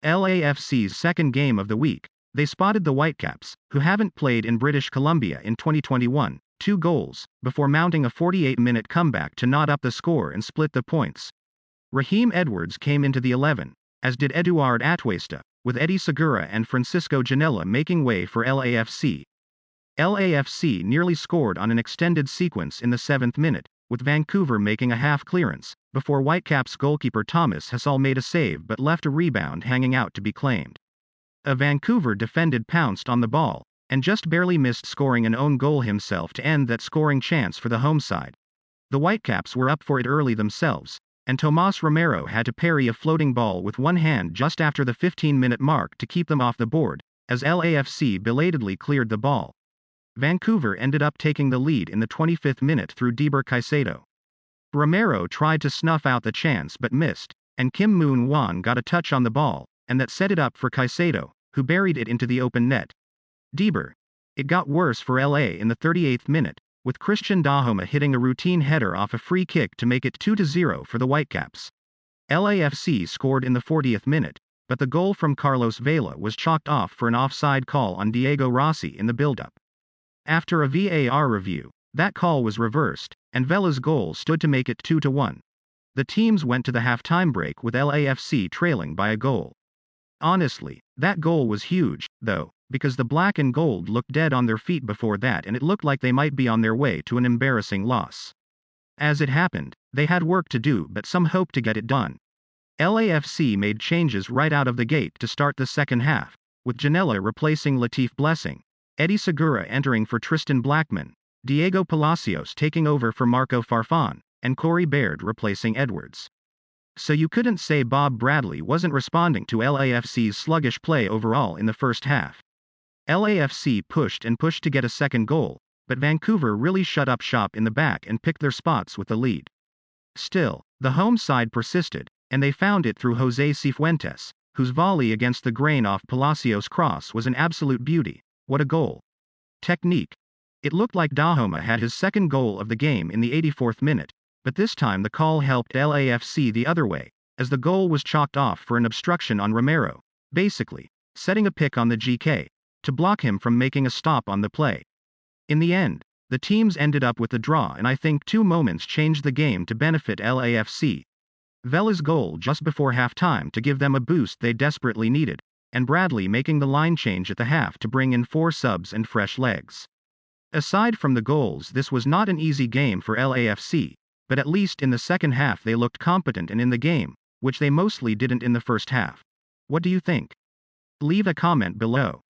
LAFC's second game of the week, they spotted the Whitecaps, who haven't played in British Columbia in 2021, 2 goals, before mounting a 48-minute comeback to knot up the score and split the points. Raheem Edwards came into the 11, as did Eduard Atuesta, with Eddie Segura and Francisco Ginella making way for LAFC. LAFC nearly scored on an extended sequence in the 7th minute, with Vancouver making a half clearance, before Whitecaps goalkeeper Thomas Hasal made a save but left a rebound hanging out to be claimed. A Vancouver defended pounced on the ball, and just barely missed scoring an own goal himself to end that scoring chance for the home side. The Whitecaps were up for it early themselves, and Tomas Romero had to parry a floating ball with one hand just after the 15-minute mark to keep them off the board, as LAFC belatedly cleared the ball. Vancouver ended up taking the lead in the 25th minute through Eduard Atuesta. Romero tried to snuff out the chance but missed, and Kim Moon-Won got a touch on the ball, and that set it up for Atuesta, who buried it into the open net. It got worse for LA in the 38th minute, with Christian Dahoma hitting a routine header off a free kick to make it 2-0 for the Whitecaps. LAFC scored in the 40th minute, but the goal from Carlos Vela was chalked off for an offside call on Diego Rossi in the build-up. After a VAR review, that call was reversed, and Vela's goal stood to make it 2-1. The teams went to the halftime break with LAFC trailing by a goal. Honestly, that goal was huge, though, because the black and gold looked dead on their feet before that and it looked like they might be on their way to an embarrassing loss. As it happened, they had work to do but some hope to get it done. LAFC made changes right out of the gate to start the second half, with Ginella replacing Latif Blessing, Eddie Segura entering for Tristan Blackman, Diego Palacios taking over for Marco Farfan, and Corey Baird replacing Edwards. So you couldn't say Bob Bradley wasn't responding to LAFC's sluggish play overall in the first half. LAFC pushed and pushed to get a second goal, but Vancouver really shut up shop in the back and picked their spots with the lead. Still, the home side persisted, and they found it through Jose Cifuentes, whose volley against the grain off Palacios' cross was an absolute beauty. What a goal. Technique. It looked like Dahoma had his second goal of the game in the 84th minute, but this time the call helped LAFC the other way, as the goal was chalked off for an obstruction on Romero, basically, setting a pick on the GK, to block him from making a stop on the play. In the end, the teams ended up with the draw and I think 2 moments changed the game to benefit LAFC. Vela's goal just before halftime to give them a boost they desperately needed, and Bradley making the line change at the half to bring in 4 subs and fresh legs. Aside from the goals, this was not an easy game for LAFC, but at least in the second half they looked competent and in the game, which they mostly didn't in the first half. What do you think? Leave a comment below.